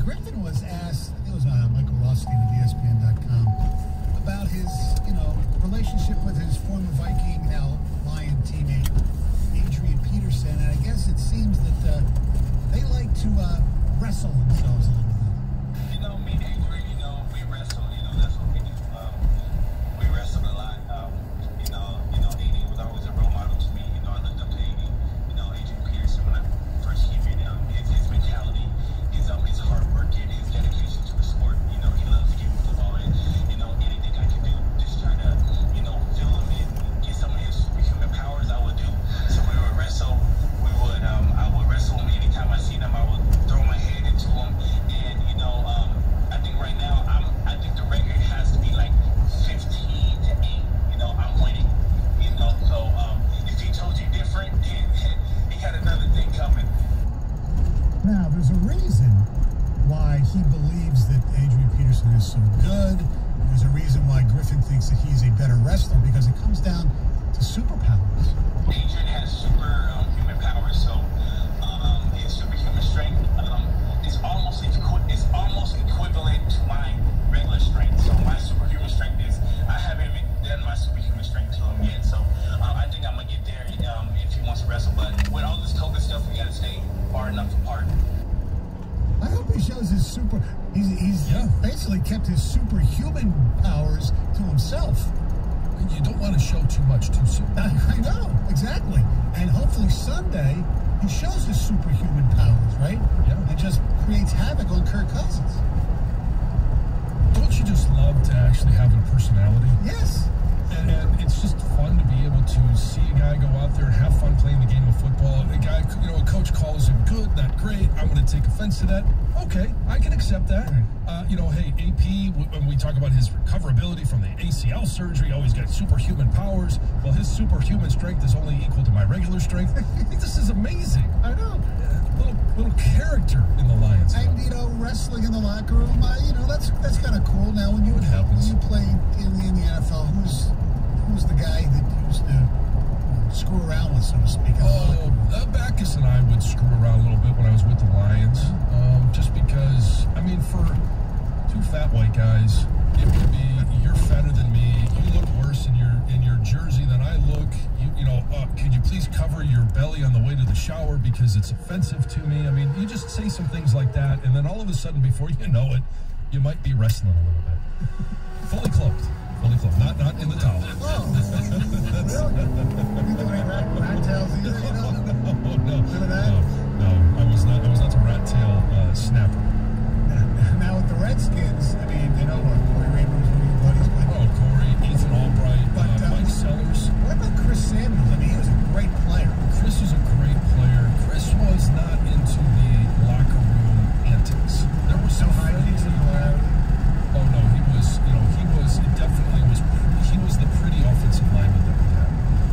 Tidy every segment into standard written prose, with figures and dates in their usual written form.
Griffin was asked, I think it was Michael Rothstein of ESPN.com, about his, relationship with his former Viking, now Lion teammate, Adrian Peterson. And I guess it seems that they like to wrestle themselves a little bit. Me and Adrian, we wrestle. That's what we do. We wrestle a lot. AD was always a role model to me. I looked up to AD. Adrian Peterson when I first came in. His mentality, his hard work, and his dedication to the sport. He loves to get football, and anything I can do, just try to, fill him in, get some of his superhuman powers, I would do. So we would wrestle. I would wrestle him anytime I see him. I would throw my hand into him, and I think right now I think the record has to be like 15-8. I'm winning. So if he told you different, he got another thing coming. Now, there's a reason why he believes that Adrian Peterson is so good. There's a reason why Griffin thinks that he's a better wrestler, because it comes down to superpowers. Adrian has superhuman powers, so his superhuman strength is almost equivalent to my regular strength. So my superhuman strength is, I haven't even done my superhuman strength to him yet. So I think I'm gonna get there if he wants to wrestle. But with all this COVID stuff, we gotta stay far enough apart. I hope he shows his he's basically kept his superhuman powers to himself. You don't want to show too much too soon. I know, exactly. And hopefully Sunday, he shows his superhuman powers, right? Yeah. And just creates havoc on Kirk Cousins. Don't you just love to actually have a personality? Yes. And it's just fun to be able to see a guy go out there and have fun playing the game of football. A guy, a coach calls him good, not great. I'm going to take offense to that. Okay, I can accept that. Right. Hey, AP, when we talk about his recoverability from the ACL surgery, he's got superhuman powers. Well, his superhuman strength is only equal to my regular strength. I think this is amazing. I know. Little character in the Lions. And, wrestling in the locker room, that's kind of cool. Now, when you played in the NFL, who's the guy that used to screw around with, so to speak? Backus and I would screw around a little bit when I was with the Lions, just because, for two fat white guys, it would be, you're fatter than me, you look worse in your jersey than I look, could you please cover your belly on the way to the shower because it's offensive to me? You just say some things like that, and then all of a sudden, before you know it, you might be wrestling a little bit. Fully clothed, not in the towel. Oh, really? You doing any rat tails either, No, I was not the rat tail snapper. Now with the Redskins, Corey Raymond was one of your buddies with. Oh, Corey, Ethan Albright, Mike Sellers. What about Chris Samuels? He was a great player. Chris was a great player. Chris was not into the locker room antics. There were some high knees and Oh no, he was the pretty offensive lineman that we had.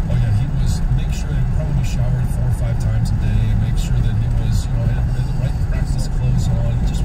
Oh yeah, he was. Make sure he probably showered 4 or 5 times a day. Make sure that he was, had the right practice clothes on. Just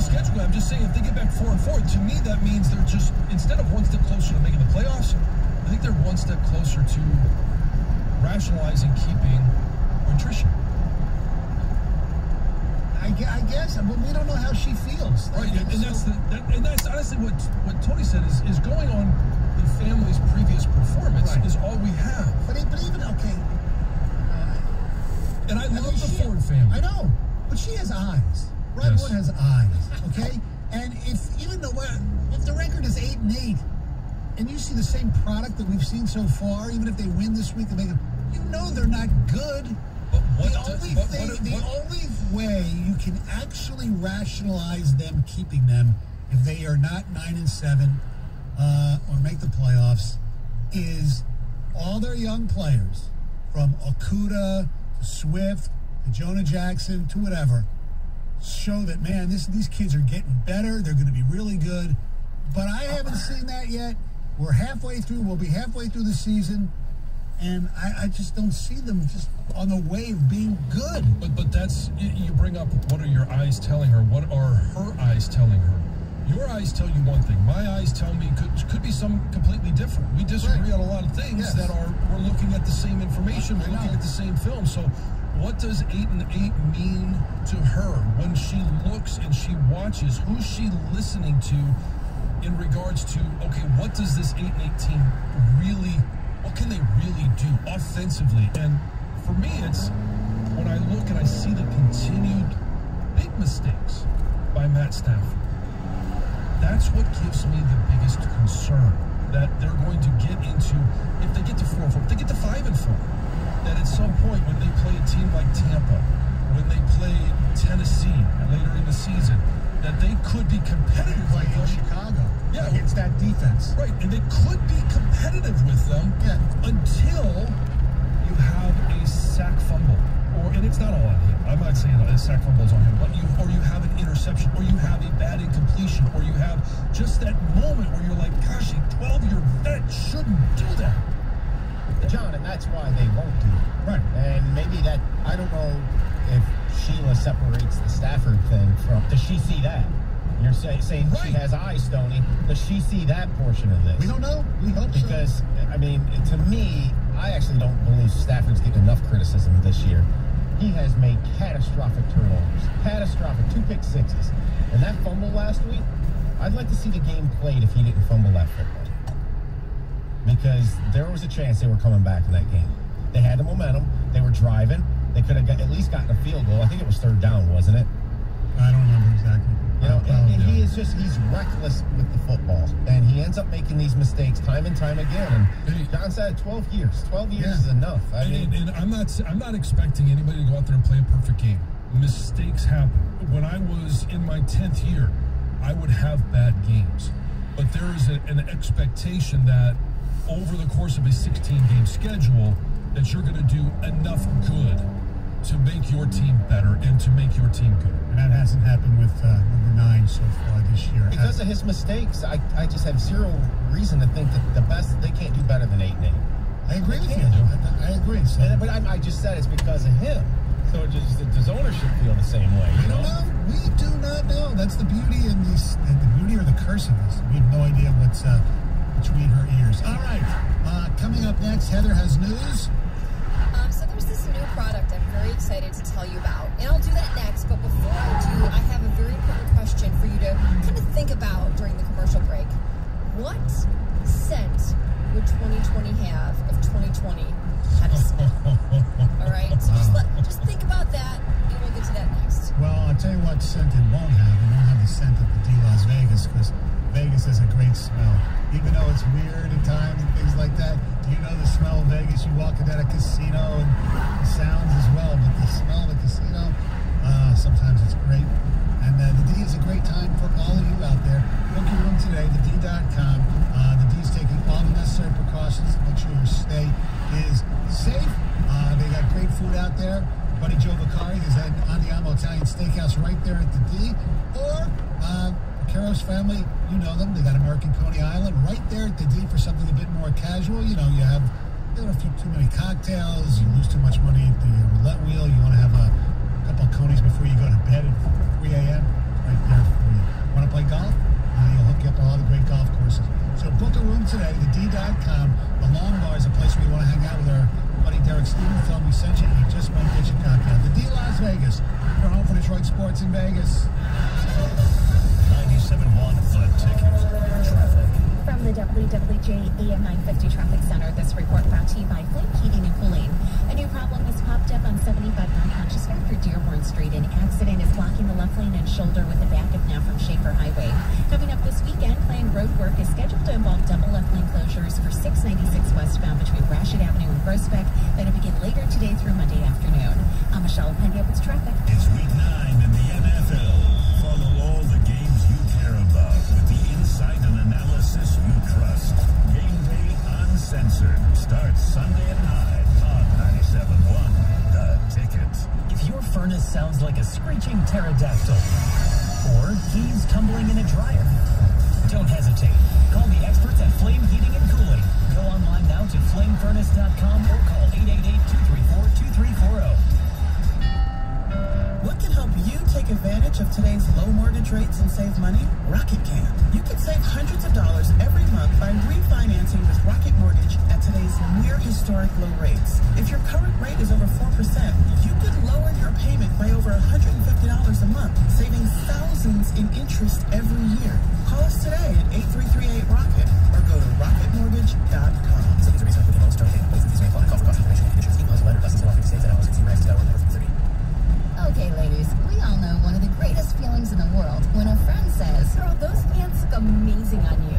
schedule. I'm just saying, if they get back 4-4, to me that means they're just, instead of one step closer to making the playoffs, I think they're one step closer to rationalizing keeping attrition. I guess, but we don't know how she feels. Right, and that's honestly what Tony said is going on the family's previous performance is all we have. But even, okay. And I love the Ford family. I know, but she has eyes. Redwood has eyes, okay? And even though if the record is 8-8, and you see the same product that we've seen so far, even if they win this week, you know they're not good. The only way you can actually rationalize them keeping them if they are not 9-7 or make the playoffs is all their young players, from Okuda to Swift to Jonah Jackson to whatever, show that, man, these kids are getting better. They're going to be really good. But I haven't seen that yet. We're halfway through. We'll be halfway through the season. And I just don't see them just on the way of being good. But that's, you bring up, what are your eyes telling her? What are her eyes telling her? Your eyes tell you one thing. My eyes tell me could be some completely different. We disagree on a lot of things that we're looking at the same information. We're looking at the same film. So what does 8-8 mean to her when she looks and she watches? Who's she listening to in regards to, okay, what does this 8-8 team really, what can they really do offensively? And for me, it's when I look and I see the continued big mistakes by Matt Stafford. That's what gives me the biggest concern, that they're going to get into, if they get to 4-4, if they get to 5-4, that at some point when they play a team like Tampa, when they play Tennessee later in the season, that they could be competitive like in Chicago. Yeah, against that defense. Right, and they could be competitive with them until you have a sack fumble. And it's not all on him. I'm not saying a sack fumble is on him, but you have an interception, or you have a bad incompletion, or you have just that moment where you're like, gosh, a 12-year vet shouldn't do that. John, and that's why they won't do it. Right. And maybe that, I don't know if Sheila separates the Stafford thing from, does she see that? You're saying she has eyes, Stoney. Does she see that portion of this? We don't know. We hope so. Because, I mean, to me, I actually don't believe Stafford's getting enough criticism this year. He has made catastrophic turnovers. Catastrophic. 2 pick sixes. And that fumble last week, I'd like to see the game played if he didn't fumble that football. Because there was a chance they were coming back in that game. They had the momentum. They were driving. They could have at least gotten a field goal. I think it was 3rd down, wasn't it? I don't remember exactly. You know, and he is just, he's reckless with the football. And he ends up making these mistakes time and time again. And John said 12 years. 12 years is enough. I mean, and I'm not expecting anybody to go out there and play a perfect game. Mistakes happen. When I was in my 10th year, I would have bad games. But there is an expectation that over the course of a 16-game schedule, that you're going to do enough good to make your team better and to make your team good. And that hasn't happened with number 9 so far this year. Because of his mistakes, I just have zero reason to think that the best, they can't do better than 8-8. I agree with you. I agree. So. But I just said it's because of him. So does ownership feel the same way? We don't know. We do not know. That's the beauty and the beauty or the curse of this. We have no idea what's between her ears. All right. Coming up next, Heather has news. So there's this new product I'm very excited to tell you about, and I'll do that next. But before I do, I have a very important question for you to kind of think about during the commercial break. What scent would 2020 have if 2020 had a smell? All right, so just think about that, and we'll get to that next. Well, I'll tell you what scent it won't have. It won't have the scent of the D Las Vegas, because Vegas has a great smell. Even though it's weird at times and things like that, do you know the smell of Vegas? You walk into a casino and the sounds as well, but the smell of the casino, sometimes it's great. And the D is a great time for all of you out there. Book your room today, thed.com. The D's taking all the necessary precautions to make sure your stay is safe. They got great food out there. Buddy Joe Vicari is at Andiamo Italian Steakhouse right there at the D. Or Caro's family, you know them. They got American Coney Island right there at the D for something a bit more casual. You know, you have a few too many cocktails, you lose too much money at the roulette wheel, you want to have a couple of Conies before you go to bed at 3 a.m. Right there for you. ESPN.com. The Long Bar is a place where we want to hang out with our buddy Derek Stevens. Tell him we sent you. He just won't get your cocktail. The D Las Vegas. We're home for Detroit sports in Vegas. 97.1 The Ticket. Traffic. From the WWJ AM 950 Traffic Center, this report brought to you by Flame Heating and Cooling. A new problem has popped up on 75 Unconscious Road for Dearborn Street. An accident is blocking the left lane and shoulder with a backup now from Schaefer Highway. Coming up this weekend, planned road work is scheduled to involve double left lane closures for 696 westbound between Gratiot Avenue and Groesbeck. That'll begin later today through Monday afternoon. I'm Michelle Pendia with traffic. It's week 9 in the NFL. Follow all the games you care about with the insight and analysis you trust. Game Day Uncensored starts Sunday at 9 on 97.1 The Ticket. If your furnace sounds like a screeching pterodactyl, or keys tumbling in a dryer, don't hesitate. Call the experts at Flame Heating and Cooling. Go online now to flamefurnace.com or call 888-234-2340. What can help you take advantage of today's low mortgage rates and save money? Rocket can. You can save hundreds of dollars every month by refinancing with Rocket Mortgage at today's near historic low rates. If your current rate is over 4%, you could lower your payment by over $150 a month, saving thousands in interest every year. Call us today at 8338-ROCKET or go to rocketmortgage.com. Okay, ladies, we all know one of the greatest feelings in the world when a friend says, "Girl, those pants look amazing on you."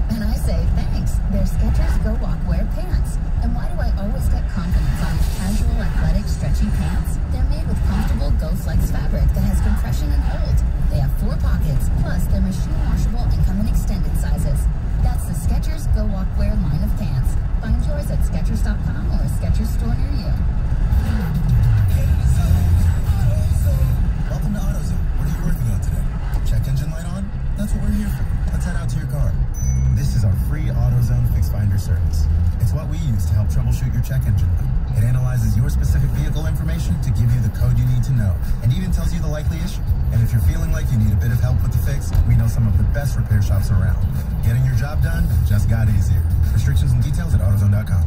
And I say, "Thanks, they're Skechers Go Walkwear pants." And why do I always get compliments on these casual, athletic, stretchy pants? They're made with comfortable GoFlex fabric that has compression and hold. They have 4 pockets, plus they're machine washable and come in extended sizes. That's the Skechers Go Walkwear line of pants. Find yours at Skechers.com or a Skechers store near you. Welcome to AutoZone. What are you working on today? Check engine light on? That's what we're here for. Let's head out to your car. This is our free AutoZone Fix Finder service. It's what we use to help troubleshoot your check engine light. It analyzes your specific vehicle information to give you the code you need to know, and even tells you the likely issue. And if you're feeling like you need a bit of help with the fix, we know some of the best repair shops around. Getting your job done just got easier. Restrictions and details at AutoZone.com.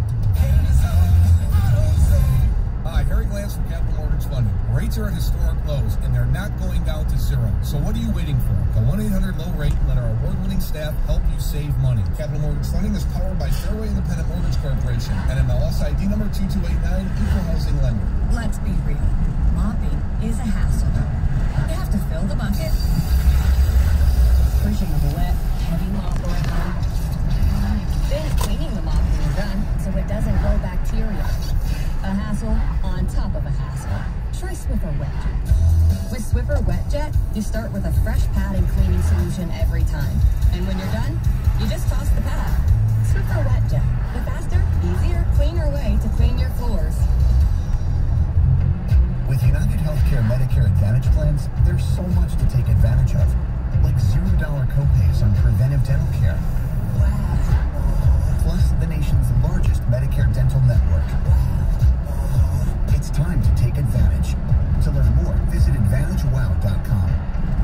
Hi, Harry Glantz from Capital Mortgage Funding. Rates are at historic lows, and they're not going down to zero. So what are you waiting for? Call 1-800-LOW-RATE and let our award-winning staff help you save money. Capital Mortgage Funding is powered by Fairway Independent Mortgage Corporation, NMLS ID number 2289, Equal Housing Lender. Let's be real. Mopping is a hassle. You have to fill the bucket, pushing the wet, heavy mop around, then cleaning the mop when you're done so it doesn't grow bacteria. A hassle on top of a hassle. Try Swiffer WetJet. With Swiffer WetJet, you start with a fresh pad and cleaning solution every time. And when you're done, you just toss the pad. Swiffer WetJet. The faster, easier, cleaner way to clean your floors. With United Healthcare Medicare Advantage plans, there's so much to take advantage of. Like $0 copays on preventive dental care. Wow. Plus the nation's largest Medicare dental network. It's time to take advantage. To learn more, visit AdvantageWow.com.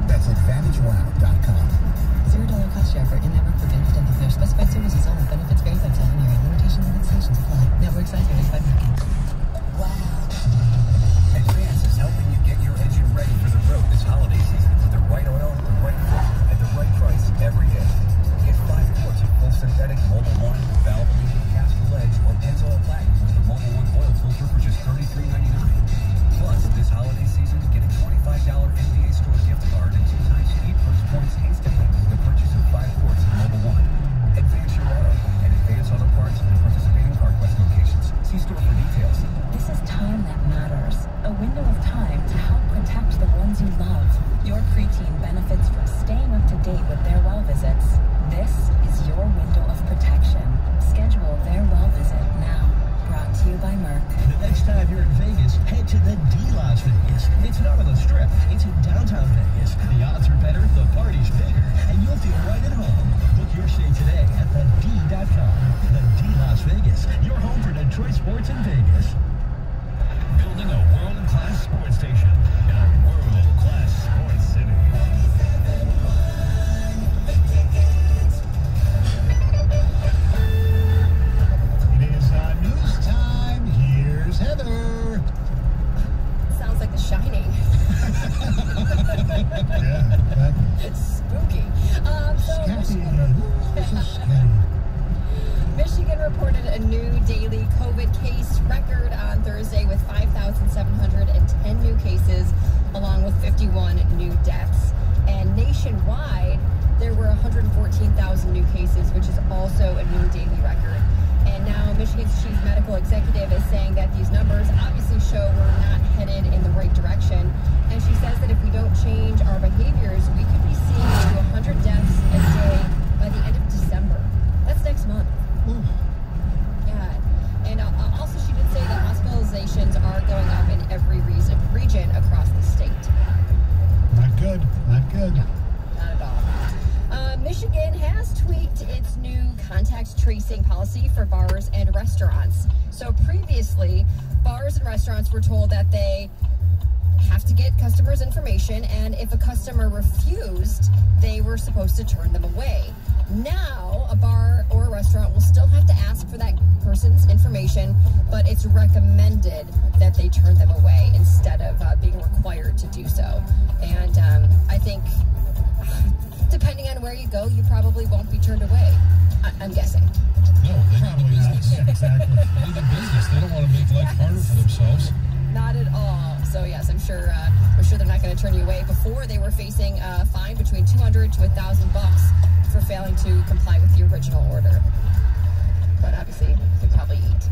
That's AdvantageWow.com. $0 cost share for in-network preventive dental care. Specified services only. Benefits vary by plan and area. Limitations and exclusions apply. Network size varies by market. Wow. Advance is helping you get your engine ready for the road this holiday season with the right oil, the right fit, at the right price every day. Get 5 quarts of full synthetic Mobil 1, valve leading Castrol Edge, or Pennzoil Platinum with the Mobil 1 oil filter for just $33.99. Plus, this holiday season, get a $25 NBA store gift card and 2 times speed perks points instantly with the purchase of 5 quarts of Mobil 1. Advance your auto and Advance Auto Parts and participating CarQuest locations. See store for details. This is time that matters. A window of time to help protect the ones you love. Your preteen benefits from staying up to date with their well visits. This is your window of protection. Schedule their well visit now. Brought to you by Merck. The next time you're in Vegas, head to the D Las Vegas. It's not on the Strip, it's in downtown Vegas. The odds are better, the party's bigger, and you'll feel right at home. Book your stay today at thed.com. The D Las Vegas, your home for Detroit sports in Vegas. Building a world-class sports station in a world-class sports city. shining. Yeah, Spooky. Michigan reported a new daily COVID case record on Thursday with 5,710 new cases, along with 51 new deaths. And nationwide, there were 114,000 new cases, which is also a new daily record. And now Michigan's chief medical executive is saying that these numbers obviously show we're not headed in the right direction. And she says that if we don't change our behaviors, we could be seeing up to 100 deaths a day by the end of December. That's next month. Yeah. And also she did say that hospitalizations are going up in every region across the state. not good. Not good. No, not at all. Michigan has tweaked its new contact tracing policy for bars and restaurants. So previously, bars and restaurants were told that they have to get customers' information, and if a customer refused, they were supposed to turn them away. Now, a bar or a restaurant will still have to ask for that person's information, but it's recommended that they turn them away instead of being required to do so. And I think, depending on where you go, you probably won't be turned away. I'm guessing. No, they Probably need the not. business. Yeah, exactly. They need the business. They don't want to make life harder for themselves. Not at all. So yes, I'm sure they're not going to turn you away. Before, they were facing a fine between $200 to $1,000 for failing to comply with the original order. But obviously, they probably eat.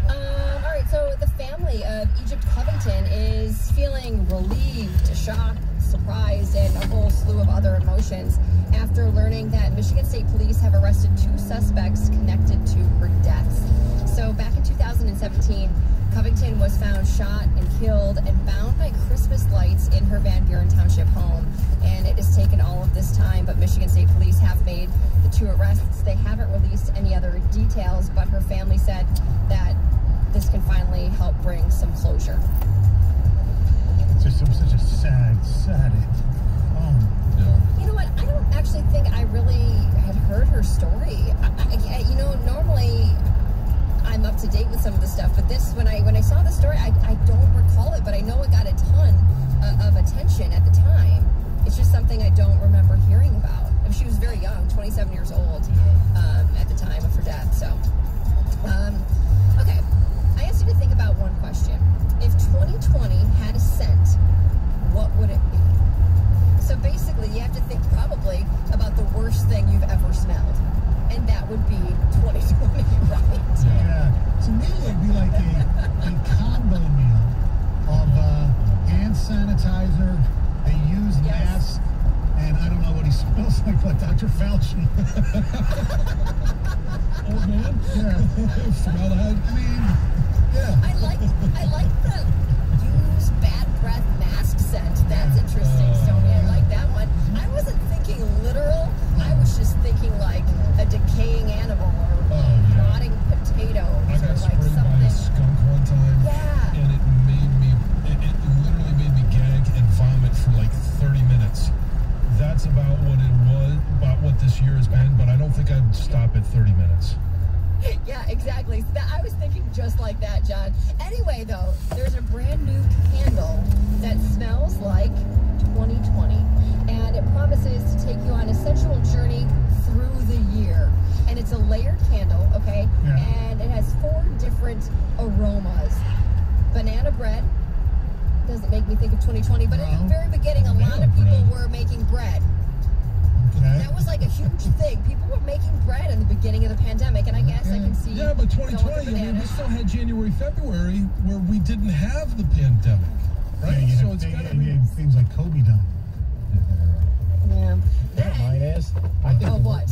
All right, so the family of Egypt Covington is feeling relieved, shocked, surprised, and a whole slew of other emotions after learning that Michigan State Police have arrested 2 suspects connected to her deaths. So back in 2017, Covington was found shot and killed and bound by Christmas lights in her Van Buren Township home. And it has taken all of this time, but Michigan State Police have made the 2 arrests. They haven't released any other details, but her family said that this can finally help bring some closure. It's just such a sad end. You know what? I don't actually think I really had heard her story. You know, normally I'm up to date with some of the stuff, but this, when I saw the story, I don't recall it, but I know it got a ton of attention at the time. It's just something I don't remember hearing about. And she was very young, 27 years old at the time of her death. So, okay, I asked you to think about one question. If 2020 had a scent, what would it be? So basically, you have to think probably about the worst thing you've ever smelled, and that would be 2020, right? Yeah. To me, it'd be like a combo meal of hand sanitizer, a used mask, and I don't know what he smells like, but Dr. Fauci. Old man? Yeah. Formaldehyde? I mean, yeah. I like the used bad breath mask scent. That's interesting, Stoney. I like that one. I wasn't thinking literal. I was just thinking like a decaying animal or rotting potatoes I got or like sprayed by a something. skunk one time. Yeah. And it literally made me gag and vomit for like 30 minutes. That's about what it was, about what this year has been, but I don't think I'd stop at 30 minutes. Yeah, exactly. I was thinking just like that, John. Anyway, though, there's a brand new candle that smells like 2020, and it promises to take you on a sensual journey through the year. And it's a layered candle, okay? Yeah. And it has 4 different aromas. Banana bread. Doesn't make me think of 2020, but in the very beginning, a lot of people were making bread. Okay. That was like a huge thing. People were making bread in the beginning of the pandemic, and I guess I can see. Yeah, but going with 2020, the I mean, we bananas. still had January, February where we didn't have the pandemic, right? Yeah, So it's gotta be. things like Kobe done. Yeah. Mine is, I think Oh, what?